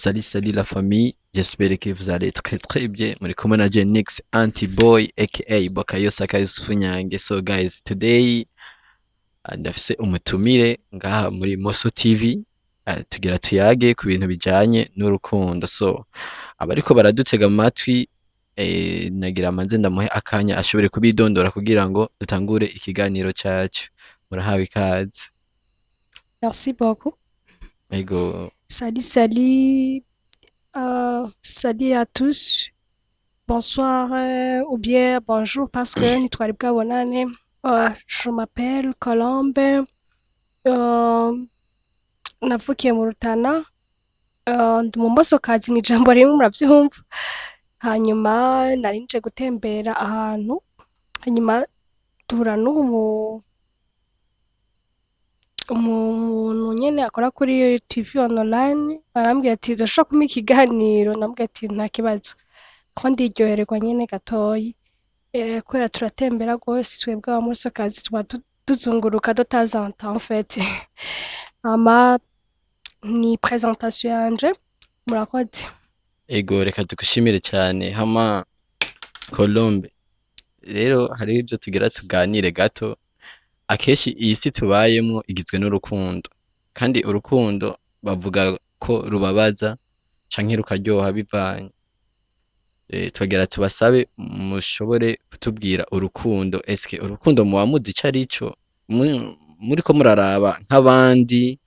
Salut la famille, j'espère que vous allez très bien. Muri kumwe na Genix Anti-Boy aka Bakayo Sakayusufu Nyange. So guys, today ndafise umutumire ngaha muri MOSSO TV tugira tuyage ku bintu bijanye n'urukundo. So abariko baradutega amatwi nagira amanze ndamuhe akanya ashobore kubidondora kugira ngo dutangure ikiganiro cyacu. Murahawe ikaze. Merci beaucoup. Ego. Salut à tous. Bonsoir ou bien bonjour parce que nitwari bwabonane. Je m'appelle Colombe. Navukiye mu Rutana. Ndi mu MOSSO kazi mu ijambo rimwe muravyumva. Hanyuma nari nje gutembera ahantu. Hanyuma duhura umuntu nyene akora kuri TV online arambwira ati ndashaka kuma ikiganiro, ndamubwira ati nta kibazo ko ndiryohererwa nyene gatoyi kubera turatembera gose twebwe MOSSO kazi tuba tuzunguruka de temps en temps en fait. Ama ni présentation yanje murakoze. Ego reka tugushimire cyane hama Colombe. Rero hari ibyo tugira tuganire gato. Akeshi iyi si tubayemo igizwe n'urukundo, kandi urukundo bavuga ko rubabaza canke rukaryoha bivanye. Twagera tubasabe mushobore kutubwira urukundo, eske urukundo muba muzi ico arico muriko muraraba nk'abandi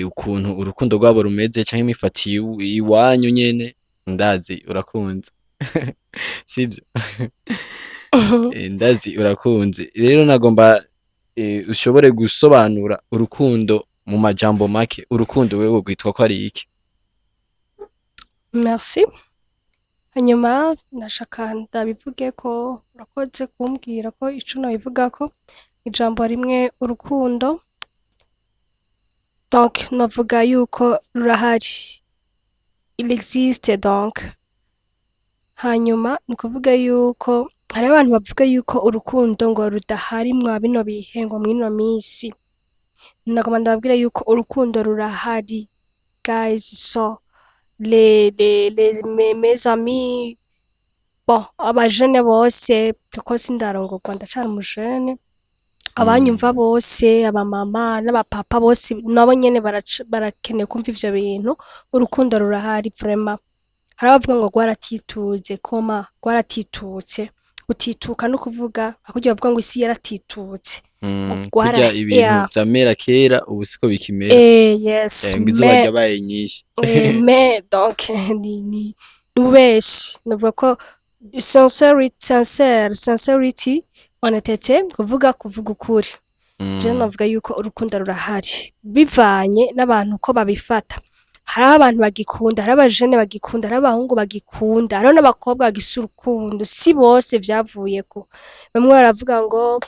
ukuntu urukundo rwabo rumeze canke imifatiye iwanyu nyene ndazi urakunze sivyo? Ndazi urakunze. Rero nagomba ushobore gusobanura urukundo mu majambo make. Urukundo wewe gwitwa ko ari iki? Merci. Hanyuma nashaka ndabivuge ko urakoze kumbwira ko ico nabivuga ko ijambo rimwe urukundo. Donc navuga yuko rurahari. Il existe donc. Hanyuma ni kuvuga yuko hari abantu bavuga yuko urukundo ngo rudahari mwa bino bihe ngo mwino misi. Nagomba ndababwira yuko urukundo rurahari. Guys, so mes amis, bon, abajene bose kuko sindarongorwa ndacana umujene, abanyumva bose, abamama n'abapapa bose nabo nyene barakeneye kumva ivyo bintu. Urukundo rurahari vraiment. Hari abavuga ngo rwaratituze, koma rwaratitutse. Gutituka no kuvuga akugira bavuga ngo isi yaratitutse. Kurya ibintu vyamera kera ubu siko bikimera. Yes. Izuba ryabaye nyinshi. Mais donc ni ubeshi. Navuga ko sincerity honestete kuvuga ukuri. Je navuga yuko urukundo rurahari bivanye n'abantu ko babifata. Hari abantu bagikunda, hari abajene bagikunda, hari abahungu bagikunda, hari n'abakobwa bagisa urukundo. Si bose vyavuye ko bamwe baravuga ngo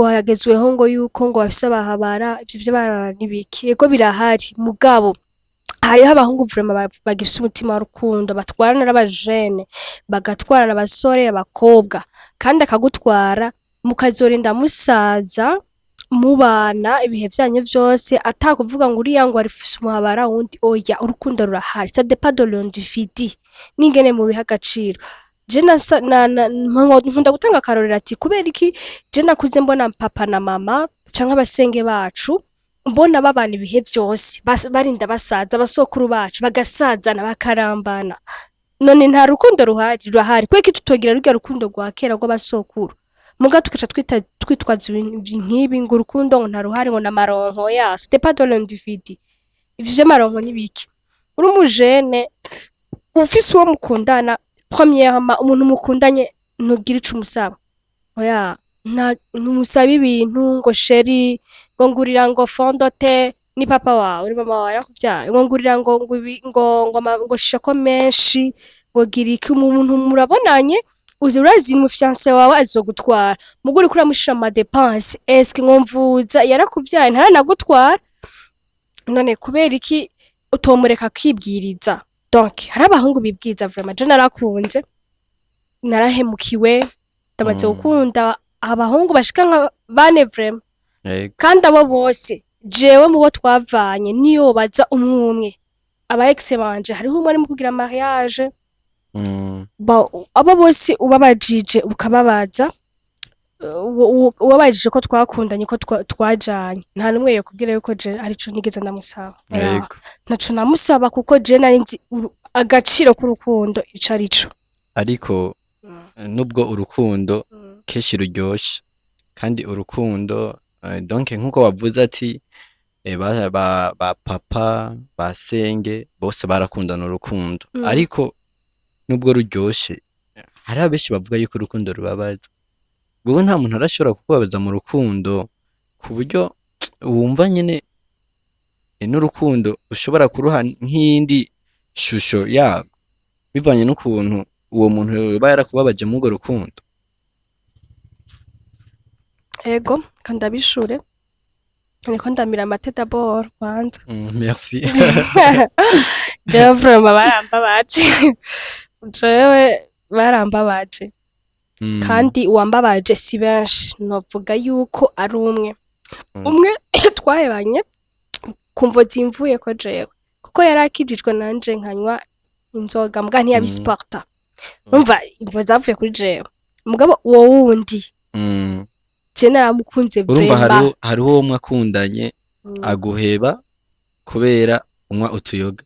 hagezweho ngo yuko ngo bafise abahabara, ivyo vyo baranibiki. Ego birahari mugabo hariho abahungu vraiment bagifise umutima w'urukundo, batwarana n'abajene, bagatwarana abasore abakobwa, kandi akagutwara mukazorinda musaza mubana ibihe vyanyu vyose atakuvuga ngo uriya ngo arifise umuhabara wundi. Oya, urukundo rurahari. Ça dépend de l'individu n'ingene mu biha agaciro. Je nkunda gutanga akarorero ati kubera iki je nakuze mbona papa na mama canke abasenge bacu mbona babana ibihe vyose barinda basaza, abasokuru bacu bagasazana bakarambana. None nta rukundo rurahari kweki tutogira rurya rukundo rwa kera rw'abasokuru muga tukaca twitwaza nk'ibi ngo urukundo ngo nta ruhari ngo n'amaronko. Ya c'était pas de l'individu. Ivyo vy'amaronko nibiki? Uri umujene ufise uwo mukundana, premièrement umuntu mukundanye ntugira ico umusaba. Oya, ntumusaba ibintu ngo sheri ngo ngurira ngo fondote ni papa wawe uri mama wawe yakuvyaye ngo ngurira ngo shako menshi ngo gira iki. Umuntu murabonanye urazi mu fiancé wawe azogutwara muguri kuri amushira ama dépenses. Est-ce que ngomvuza yarakuvyaye ntaranagutwara? None kubera iki utomureka kwibwiriza? Donc hari abahungu bibwiza vraiment. Je narakunze narahemukiwe ndamaze gukunda abahungu bashika nka bane vraiment. Kandi abo bose jewe mu bo twavanye niyo baza umwumwe aba ex banje hariho umwe ari mu kugira mariage abo bose ubabajije ukababaza ubabajije ko twakundanye ko twajanye nta numwe yokubwira yuko je arico nigeze ndamusaba ntaco namusaba kuko je nari nzi agaciro k'urukundo ico arico ariko nubwo urukundo keshi ruryoshe kandi urukundo donc nkuko wavuze ati ba papa ba senge bose barakundana urukundo ariko nubwo ruryoshe hari abenshi bavuga yuko urukundo rubabaza wowe nta muntu arashobora kukubabaza mu rukundo ku buryo wumva nyene n'urukundo ushobora kuruha nk'indi shusho yago bivanye n'ukuntu uwo muntu yoba yarakubabaje mu urwo rukundo. Ego kandabishure niko ndamira amate d'abord kwanza. Merci. Jewe vraiment barambabaje. Jewe barambabaje. Kandi uwambabaje si benshi novuga yuko ari umwe. Umwe twahebanye kumvo zimvuye ko jewe kuko yarakijijwe nanje nkanywa inzoga mbwa ntiyabisporta. Umva imvo zavuye kuri jewe. Mugabo uwo wundi naramukunze vrema. Urumva hariho uwo mwakundanye aguheba kubera unywa utuyoga.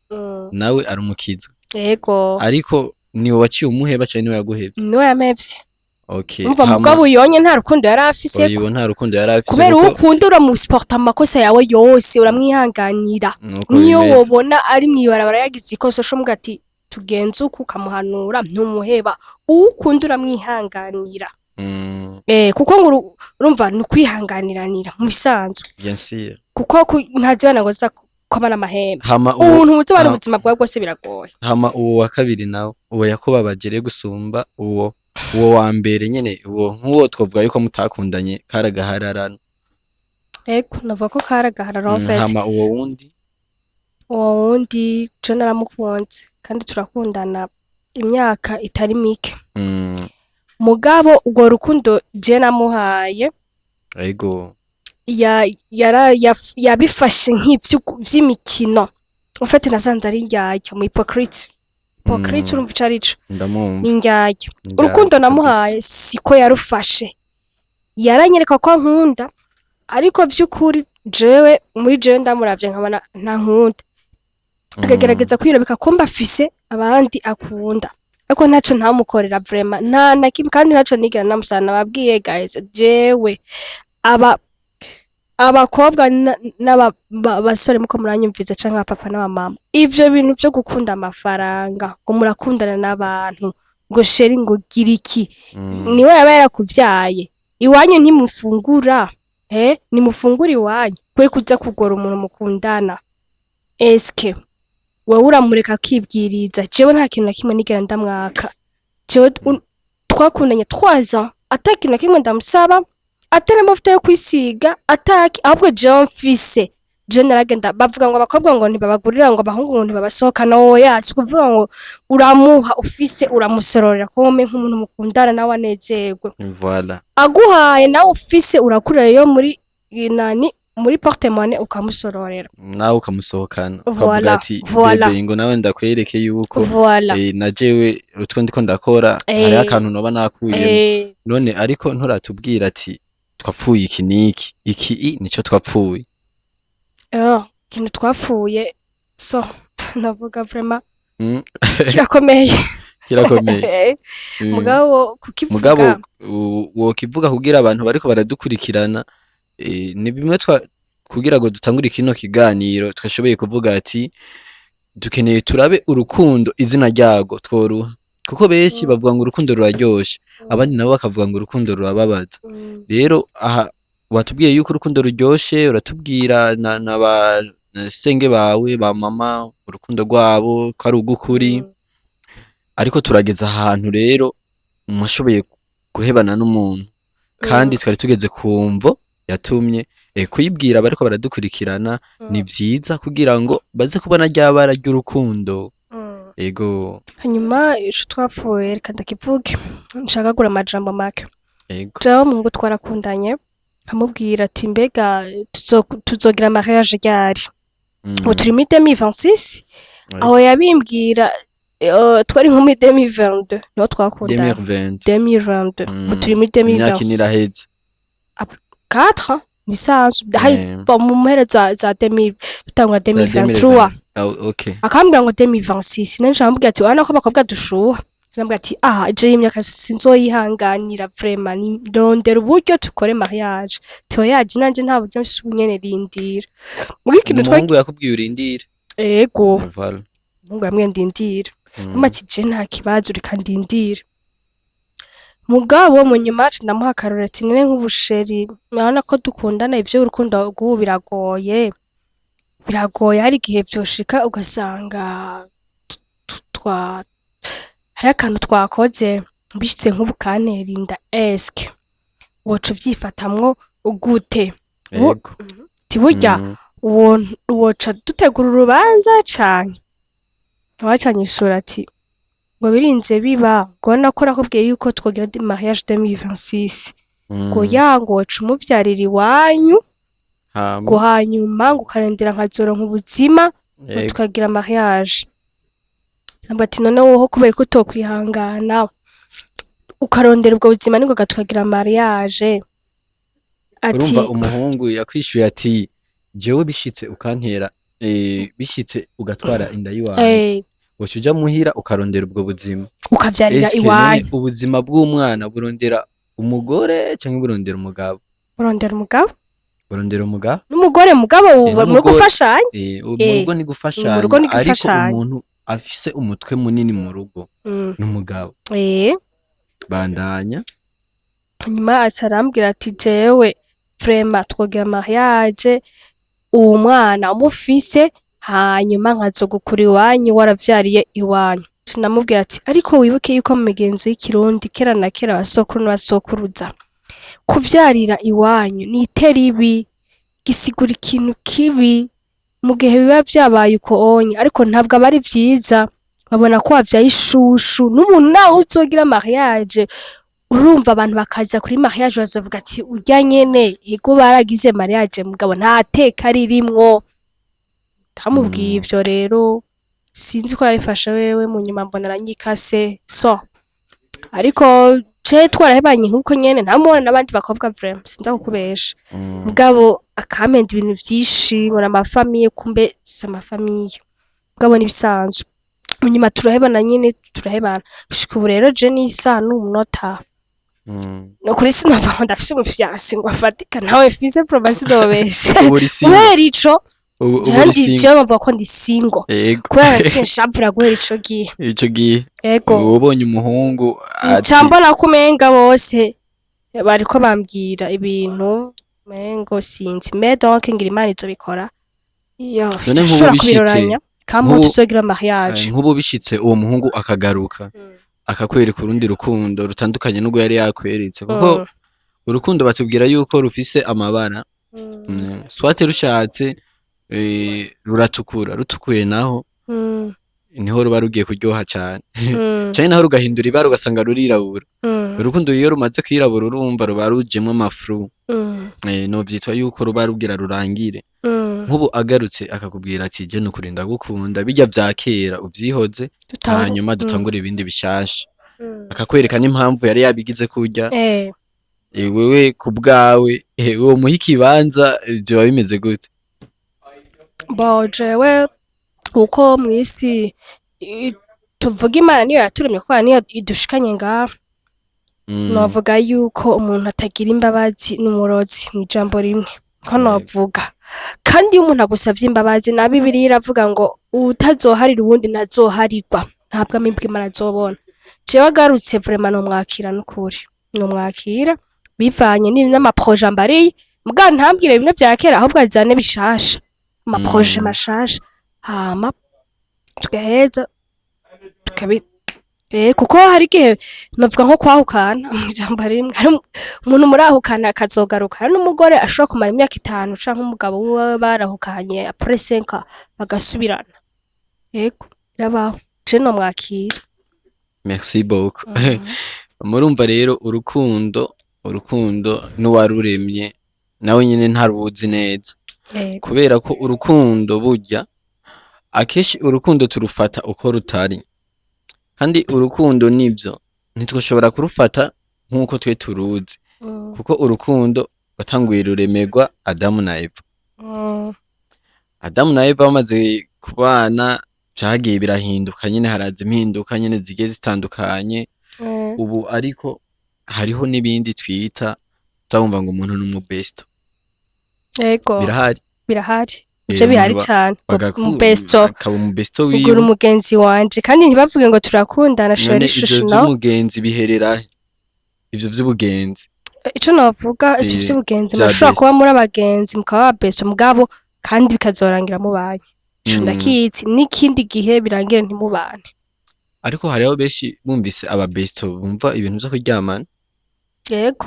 Nawe arumukiza. Yego. Ariko niwe waciye umuheba cyane niwe yaguhebye. Niwe yamevye. Okay. Umva mugabo yonye nta rukundo yarafise. Oyo nta rukundo yarafise. Kubera ukunda uramusporta amakosa yawe yose uramwihanganira. Niyo wobona ari mwibarabara yagize ikoso sho mugati tugenze uko ukamuhanura ntumuheba. Ukunda uramwihanganira. Kuko ngo urumva nukwihanganiranira mu bisanzwe. Bien sûr. Kuko ntazibana ngo za komana amahembe. Umuntu muzobana ubuzima bwawe bwose biragoye. Hama uwo wa kabiri nawe uwo yakubabagere gusumba uwo wa mbere nyene uwo nkuwo twovuga yuko mutakundanye karagahararana. Ego navuga ko karagaharara en fait. Hama uwo wundi je naramukunze kandi turakundana imyaka itari mike. Mugabo ubwo rukundo je namuhaye ego yabifashe nk'ivy'imikino ufite nasanze ari njyajya mu hypocrite urumva icarico njyajya urukundo namuhaye siko yarufashe yaranyereka ko nkunda ariko vy'ukuri jewe muri jewe ndamuravye nkabona nta nkunda akagerageza kwirabika ko mbafise abandi akunda ariko ntaco ntamukorera vraiment nta nakimwe kandi ntaco nigera namusana babwiye guys jewe abakobwa n'abasore muko muranyumviza canke papa n'abamama ivyo bintu vyo gukunda amafaranga ngo murakundana n'abantu ngo sheri ngo giriki niwe yaba yarakuvyaye iwanyu ntimufungura nimufungura iwanyu kwe kuza kugora umuntu mukundana eske wewe uramureka kwibwiriza jewe nta kintu na kimwe nigera ndamwaka jewe twakundanye 3 ans atakintu na kimwe ndamusaba atari amavuta yo kwisiga ataki ahubwo jewe mfise je naragenda bavuga ngo abakobwa ngo ntibabagurira ngo abahungu ngo ntibabasohokana oya kuvuga ngo uramuha ufise uramusororera kome nk'umuntu mukundana nawe anezerwe voilà aguhaye nawe ufise urakurira yo muri muri porte-monnaie ukamusororera nawe ukamusohokana ukavuga ati bebe ngo nawe ndakwereke yuko na jewe utwo ndiko ndakora hari akantu noba nakuyemo none ariko nturatubwira ati twapfuye iki niki iki nico twapfuye kintu twapfuye so navuga vraiment kirakomeye mugabo wokivuga kugira abantu bariko baradukurikirana ni bimwe kugira ngo dutangure kino kiganiro twashoboye kuvuga ati dukeneye turabe urukundo izina ryago tworuha kuko benshi bavuga ngo urukundo ruraryoshe abandi nabo bakavuga ngo urukundo rurababaza rero aha watubwiye yuko urukundo ruryoshe uratubwira na senge bawe ba mama urukundo rwabo ko ari ugukuri ariko turageza ahantu rero mushoboye guhebana n'umuntu kandi twari tugeze kumvo yatumye kuyibwira bariko baradukurikirana ni vyiza kugira ngo baze kubona ryabara ry'urukundo ego hanyuma ico twapfuye reka ndakivuge nshaka gura amajambo make ego jaho mungu twarakundanye nkamubwira ati mbega tuzogira mariage ryari turi muri 2026 aho yabimbwira twari nko muri 2022 niho twakundana 2022 ubu turi muri 2026 imyaka iniraheze 4 bisanzwe hari mu mpera za 2000 dutangura 2023 okay akambwira ngo 2026 nanje ambwira ati wana ko bakobwa dushuha nambwira ati je imyaka sinzoyihanganira vraiment ni ndondera uburyo tukore mariage toyaje nanje nta buryo nyene rindira muri kintu twari yakubwiye urindira ego mungu yamwe ndindira amati je nta kibazo reka ndindira mugabo mu nyuma ndamuha karore ati nene nk'ubusheri nabona ko dukundana ivyo urukundo rw'ubu biragoye hari igihe vyoshika ugasanga hari akantu twakoze bishitse nk'ubukantera inda eske woca uvyifatamwo gute ti burya woca dutegura urubanza canke wacanyishura ati ngo birinze biba ngo nakora nakubwiye yuko twogira mariage 2026 ngo yango woca umuvyarira iwanyu ngo hanyuma ngo ukarendera nkazoro nk'ubuzima ngo tukagira mariage ati none woho kubera ko utokwihangana ukarondera ubwo buzima ningo tukagira mariage ati urumva umuhungu yakwishuye ati jewe bishitse ukantera bishitse ugatwara inda yiwanje wocuja muhira ukarondera ubwo buzima ukavyarira iwanyu ubuzima bw'umwana burondera umugore cyangwa burondera umugabo n'umugore mugabo mu gufashanya mu rugo ni gufashanya ariko umuntu afise umutwe munini mu rugo n'umugabo bandanya nyuma atarambwira ati jewe vraiment twogira mariage uwo mwana umufise hanyuma nkazogukura iwanyu waravyariye iwanyu namubwira ati ariko wibuke yuko mu migenzo y'ikirundi kera na kera basokuru n'abasokuruza kuvyarira iwanyu ni iteribi gisigura ikintu kibi mu gihe biba vyabaye uko onye ariko ntabwo aba ari vyiza babona ko wavyaye ishushu n'umuntu naho uzogira mariage urumva abantu bakaza kuri mariage bazovuga ati urya nyene ego baragize mariage mugabo nta teka ririmwo tamubwiye ivyo rero sinzi ko yarifasha wewe mu nyuma mbona aranyikase so ariko je twarahebanye nkuko nyene ntamubona n'abandi bakobwa vraiment sinza kukubesha mugabo akamenda ibintu vyinshi ngo n'amafamiye kumbe s'amafamiye mugabo nibisanzwe mu nyuma turahebana nyene turahebana gushika ubu rero je nisa n'umunota no kuri sinava ndafise umufyasi ngo afatika nawe fise promesse dobesha kubera ico Jandi je bavuga ko ndi single kubera nshavura guhera ico gihe ego ubonye umuhungu cyambona kumenga bose bariko bambwira ibintu mengo sinzi me donc ngira imana izo bikora iyo nshobora kubiroranya kamwe tuzogira mariage nk'ubu bishitse uwo muhungu akagaruka akakwereka urundi rukundo rutandukanye n'ubwo yari yakweretse kuko urukundo batubwira yuko rufise amabara swate rushatse ruratukura rutukuye naho niho ruba rugiye kuryoha cyane cyane naho rugahindura ibara ugasanga rurirabura urukundo iyo rumaze kwirabura urumva ruba rujemwe amafru no vyitwa yuko ruba rugira rurangire nk'ubu agarutse akakubwira ati je nukurinda gukunda bijya vyakera uvyihoze hanyuma dutangura ibindi bishasha akakwereka n'impamvu yari yabigize kurya wewe kubgawe uwo muha ikibanza byo bimeze gute jewe uko mwisi tuvuga imana niyo yaturemye kwa niyo idushikanye ngaho novuga yuko umuntu atagira imbabazi n'umurozi mu ijambo rimwe ko novuga kandi umuntu agusavye imbabazi na Bibiliya iravuga ngo utazoharira uwundi ntazoharirwa ntabwo amibwe imana azobona jewe agarutse vraiment no mwakira n'ukuri no mwakira bivanye n'amaproje ambariye muga ntambwire bimwe vya kera ahubwo azane bishasha amaproje mashasha hama tugaheza kuko hari igihe navuga nko kwahukana mu ijambo rimwe hari umuntu murahukana akazogaruka hari n'umugore ashobora kumara imyaka 5 canke umugabo we barahukanye après 5 bagasubirana yego irabaho je no mwakira merci beaucoup murumva rero urukundo n'uwaruremye nawe nyine ntarubuzi neza kubera ko urukundo burya akeshi urukundo turufata uko rutari, kandi urukundo nivyo ntitwoshobora kurufata nk'uko twe turuzi, kuko urukundo watanguye ruremerwa Adamu na Eva. Adamu na Eva bamaze kubana vyagiye birahinduka nyene, haraza impinduka nyene zigiye zitandukanye. Ubu ariko hariho n'ibindi twita zawumva ngo umuntu n'umubesto. Ego birahari ivyo bihari cane, umubesto wiwe ugura umugenzi wanje, kandi ntibavuge ngo turakundana sheri shushu, ivyo vy'umugenzi biherera ivyo vy'ubugenzi. Ico navuga ivyo vy'ubugenzi mushobora kuba muri abagenzi mukaba besto mugabo kandi bikazorangira mubanye, ico ndakizi, n'ikindi gihe birangire ntimubane. Ariko hariho benshi bumvise ababesto bumva ibintu vyo kuryamana. Yego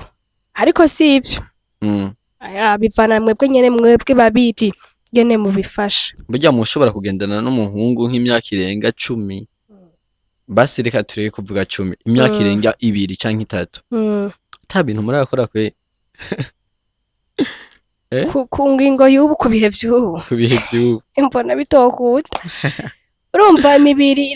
ariko si ivyo. Bivana mwebwe nyene, mwebwe babiri ngene mubifasha. Burya mushobora kugendana n'umuhungu nk'imyaka irenga 10, basi reka tureke kuvuga 10, imyaka irenga 2 canke 3, ata bintu murakora kwe. Ku ngingo y'ubu, ku bihe vy'ubu mbona bitokuta. Urumva imibiri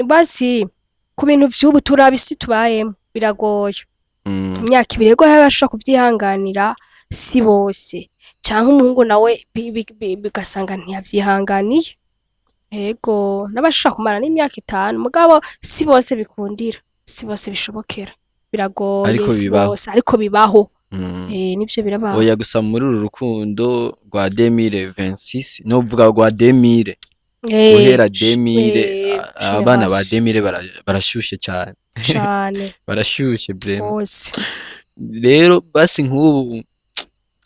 basi ku bintu vy'ubu turabisi tubayemo biragoye. Imyaka 2 rego bashobora kuvyihanganira, si bose, canke umuhungu nawe bigasanga ntiyavyihanganiye. Ego n'abashaka kumara n'imyaka 5 mugabo si bose bikundira, si bose bishobokera, biragoye, si bose ariko bibaho. Nivyo birabaho. Oya gusa muri uru rukundo rwa 2026 no vuga rwa 2000, guhera 2000 abana ba 2000 barashushe cyane barashushe bose. Rero basi nk'ubu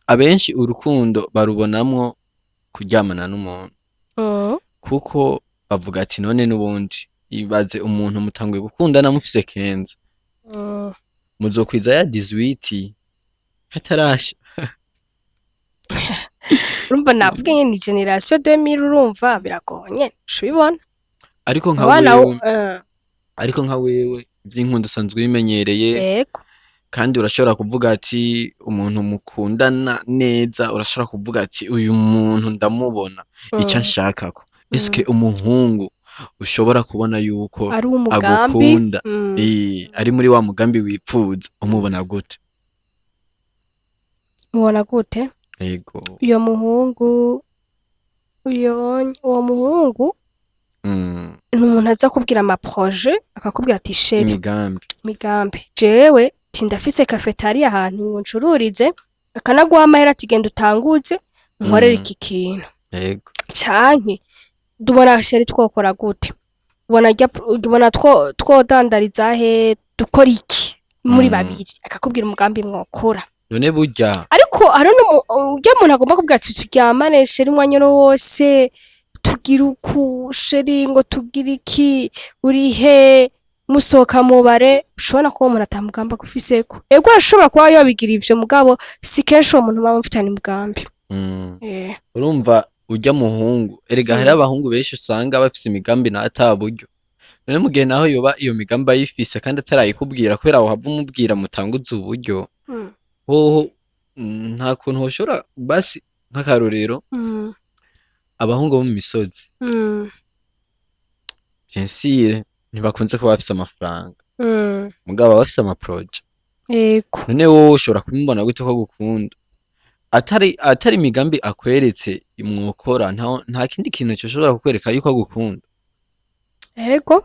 abenshi urukundo barubonamwo kuryamana n'umuntu, kuko bavuga ati none n'ubundi ibaze umuntu mutanguye gukundana mufise kenza, muzokwiza ya 18 Ataraja. Urumva navuga nyene ni generation 2000, urumva biragonye shubibona. Ariko nka wewe ivy'inkundo sanzwe bimenyereye. Yego. Kandi urashobora kuvuga ati umuntu mukundana neza, urashobora kuvuga ati uyu muntu ndamubona ica nshakako. Eske umuhungu ushobora kubona yuko agukunda, ari muri wa mugambi wipfuza, umubona gute? Mubona gute? Yego. Uwo muhungu n'umuntu aza kubwira amaproje, akakubwira ati sheri migambi jewe tindafise cafetaria ahantu ncururize, akanaguha amahera ati genda utanguze nkorera iki kintu. Yego. Canke dubona sheri twokora gute, ubona twodandariza he, dukora iki muri babiri, akakubwira umugambi mwokora. None burya ariko urya muntu agomba kubwira ati turyamane sheri umwanya wose, tugira uku sheri ngo tugira iki, urihe musohoka mubare, ushobora kuba umuntu atamugamba gufiseko. Ego ashobora kuba yobigira ivyo mugabo si kenshi uwo muntu baba mufitanye umugambi. Urumva urya muhungu, erega hari abahungu benshi usanga bafise imigambi n'ata buryo. None mugihe naho yoba iyo migambi ayifise kandi atarayikubwira, kubera aho hava umubwira mutanguze uburyo, hoho nta kuntu hoshobora basi nk'akarorero abahungu bo mu misozi jensire ntibakunze kuba bafise amafaranga, mugabo bafise amaproje. None wowe ushobora kumubona gute ko gukunda atari imigambi akweretse imwokora, nta kindi kintu cyoshobora kukwereka yuko agukunda? Ego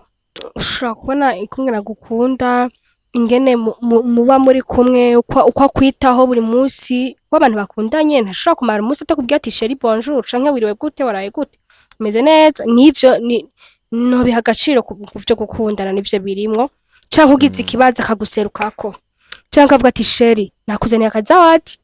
ushobora kubona ikungena gukunda, ingene muba muri kumwe, uko akwitaho buri munsi. W'abantu bakundanye ntashobora kumara umunsi atakubwira ati sheri bonjour canke wiriwe gute, waraye gute, umeze neza. Nivyo no biha agaciro ku byo gukundana, nivyo birimwo. Canke ugize ikibazo akaguserukako, canke avuga ati sheri nakuzaniye akazawadi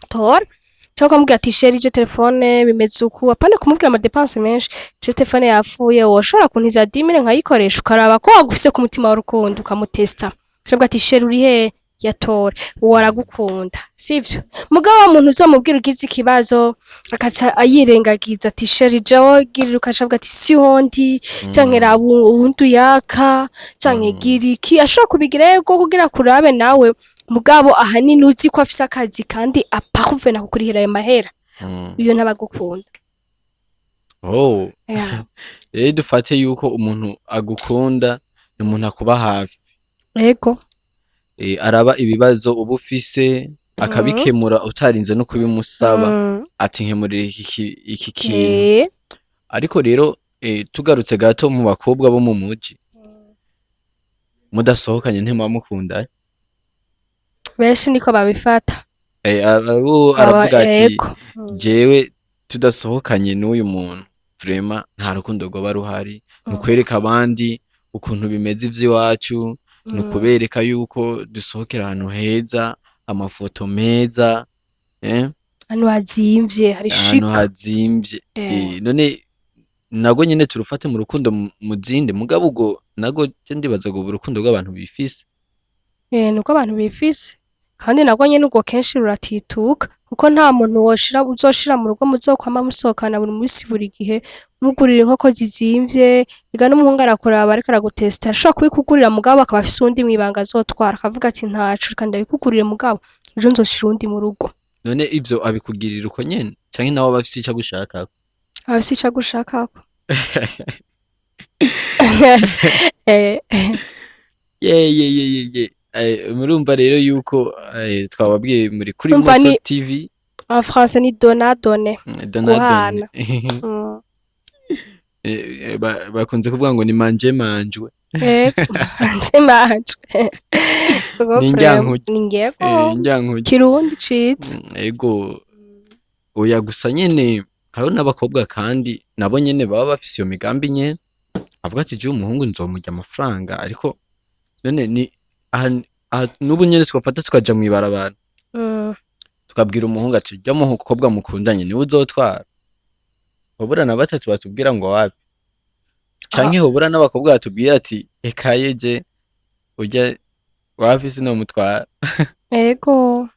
tora, canke ukamubwira ati sheri je telefone bimeze uku, apana kumubwira ama dépenses menshi, je telefone yapfuye, woshobora kuntiza 10,000 nkayikoresha, ukaraba ko wagufise ku mutima w'urukundo ukamutesta. Cyangwa ati sheri urihe, yatore waragukunda, sivyo? Mugabo wa muntu uzomubwira ugize ikibazo akaca ayirengagiza ati sheri jawo girira, ukacavuga ati si hondi canke rabu ubuntu yaka canke giriki, ashobora kubigira yego kugira kurabe nawe, mugabo ahanini uzi ko afise akazi kandi aparve na kukurihira ayo mahera, iyo ntabagukunda. Oh, Yeah. rero dufate yuko umuntu agukunda ni umuntu akuba hafi, Ego. araba ibibazo uba ufise akabikemura utarinze no kubimusaba, ati nkemurira iki kintu. Ariko rero tugarutse gato mu bakobwa bo mu muji, mudasohokanye ntimuba mukundanye? Benshi niko babifata. Aravuga ati jewe tudasohokanye n'uyu muntu vraiment nta rukundo rwoba ruhari, ni ukwereka abandi ukuntu bimeze ivy'iwacu, ni ukubereka yuko dusohokera ahantu heza, amafoto meza, ahantu hazimvye hari ahantu shika. hazimvye. None nago nyene turufate mu rukundo mu zindi, mugabo ubwo nago je ndibaza ngo urukundo rw'abantu bifise. Nuko abantu bifise kandi nago nyene ubwo kenshi ruratituka kuko nta muntu uzoshira mu rugo muzokwama musohokana buri munsi buri gihe mugurira inkoko zizimvye, ega n'umuhungu arakuraba ariko aragutesta ashobora kubikugurira mugabo akaba afise uwundi mwibanga azotwara akavuga ati ntaco reka ndabikugurire mugabo ejo nzoshira uwundi mu rugo. None ivyo abikugirira uko nyene canke nawe aba afise ico agushakako? Aba afise ico agushakako. Murumva rero yuko twababwiye muri kuri MOSSO TV. En français ni dona donne. Donadone. Bakunze kuvuga ngo ni manje manjwe. Manje manjwe. Indyankuge. Kirundi citse. Ego. Oya gusa nyene hariho n'abakobwa kandi nabo nyene baba bafise iyo migambi nyene, avuga ati je umuhungu nzomurya amafaranga, ariko none ni n'ubu nyene twafata tukaja mw'ibarabara tukabwira umuhungu ati jya mu mukobwa mukundanye niwe uzotwara, hobura na batatu batubwira ngo wapi, canke hobura n'abakobwa batubwira ati ekaye je urya wapi sinomutwara. Ego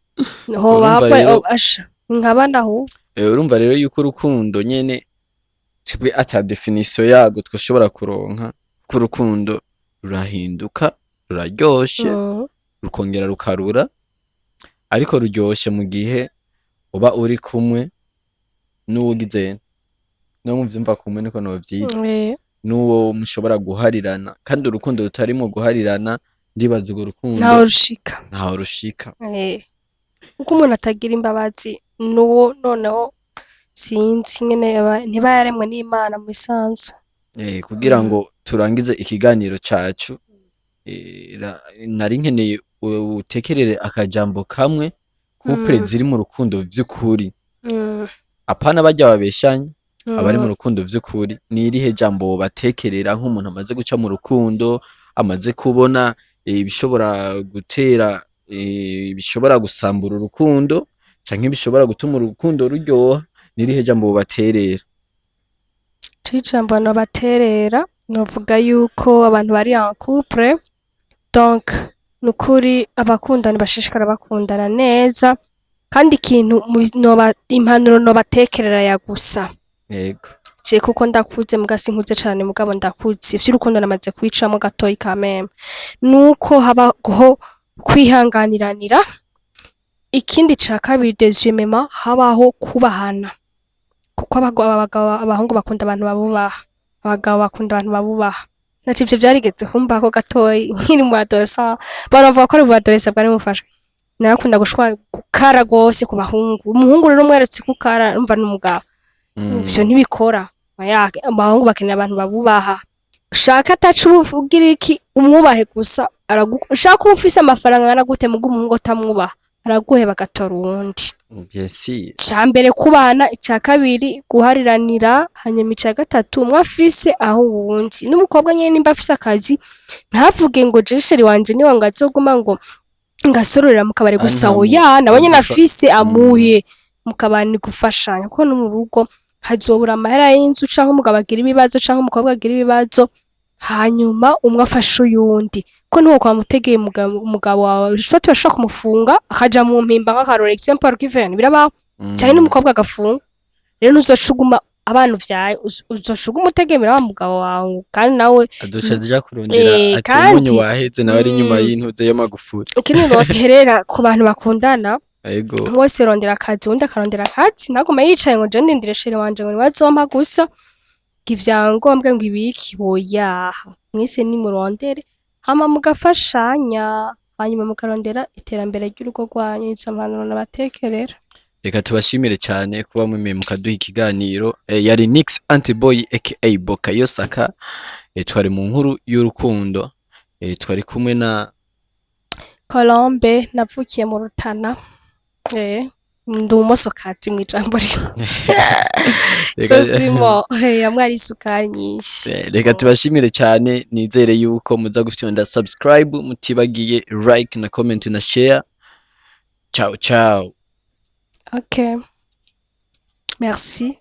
ho bakwe asha nkabana ho. Urumva rero yuko urukundo nyene twe ata definition yago twashobora kuronka, ko urukundo rurahinduka, ruraryoshe, rukongera rukarura, ariko ruryoshe mu gihe uba uri kumwe n'uwugize no muvyumva kumwe niko novyita, n'uwo mushobora guharirana, kandi urukundo rutarimo guharirana ndibaza urwo rukundo ntaho rushika. Uko umuntu atagira imbabazi n'uwo noneho sinzi nyene ntiba yaremwe n'Imana mu bisanzwe. Kugira ngo turangize ikiganiro cacu, nari nkeneye utekerere akajambo kamwe couple ziri mu rukundo vy'ukuri, apana barya babeshanya, abari mu rukundo vy'ukuri, ni irihe jambo batekerera nk'umuntu amaze guca mu rukundo, amaze kubona ibishobora gutera bishobora gusambura urukundo canke bishobora gutuma urukundo ruryoha, nirihe jambo baterera? Ijambo no baterera novuga yuko abantu bari en couple donc nukuri abakundana bashishikara bakundana neza, kandi ikintu impanuro no batekerera ya gusa. Yego. Je kuko ndakuze mugasi nkuze cane mugabo ndakuze ivy'urukundo namaze kwicamo gatoyi kameme, nuko habaho kwihanganiranira. Ikindi ca kabiri deuxièmement habaho kubahana, kuko abahungu bakunda abantu babubaha, abagabo bakunda abantu babubaha. Naco ivyo vyarigeze kumbako gatoyi nkiri mu adolescent, baravuga ko ari mu adolescent bwari mufasha. Narakunda gukara gose ku bahungu, umuhungu rero umweretse kukara umva n'umugabo, ivyo ntibikora. Abahungu bakenera abantu babubaha, shaka atacu ugira iki umwubahe gusa, shaka ufise amafaranga aragute mugo umuhungu utamwubaha araguheba gatora uwundi. Cambere kubana, ica kabiri guhariranira, hanyuma ica gatatu umwe afise aho uwundi. N'umukobwa nyene nimba afise akazi ntavuge ngo je sheri wanje niwe ngo azoguma ngo ngasororera mu kabare gusa, oya nawe nyene afise amuye mu kabani gufashanya, kuko no mu rugo hazobura amahera y'inzu canke umugabo agira ibibazo canke umukobwa agira ibibazo, hanyuma umwe afashe uyundi, ko ntuwo kwa mutegeye umugabo wawe sote bashaka kumufunga akaja mu mpimba nk'akarore example given birabaho, cyane n'umukobwa agafunga. Rero ntuzocuguma abana uvyaye uzocuguma utegemera wa mugabo wawe, kandi nawe adushaje kurondera ati umunyu waheze nawe ari nyuma y'intuze y'amagufuri. Ikindi noterera ku bantu bakundana, Ego. Wose rondera akazi undi akarondera akazi, ntaguma yicaye ngo je ndindire shere wanje ngo bazompa gusa. ivyangombwa ngo ibiki boyaha mwese ni murondere hama mugafashanya hanyuma mukarondera iterambere ry'urugo rwanyu izo mpanuro nabatekerera. Reka tubashimire cyane kuba mwemeye mukaduha ikiganiro. Yari Nix Antiboy aka Boka Yosaka. Twari mu nkuru y'urukundo. Twari kumwe na Colombe navukiye mu Rutana. Ndi umusokazi mu ijambo rimwe. Sosimo yamwari isukari nyinshi. Reka tubashimire cyane, nizere yuko muza gufyonda subscribe, mutibagiye like na comment na share. Ciao ciao. Ok. Merci.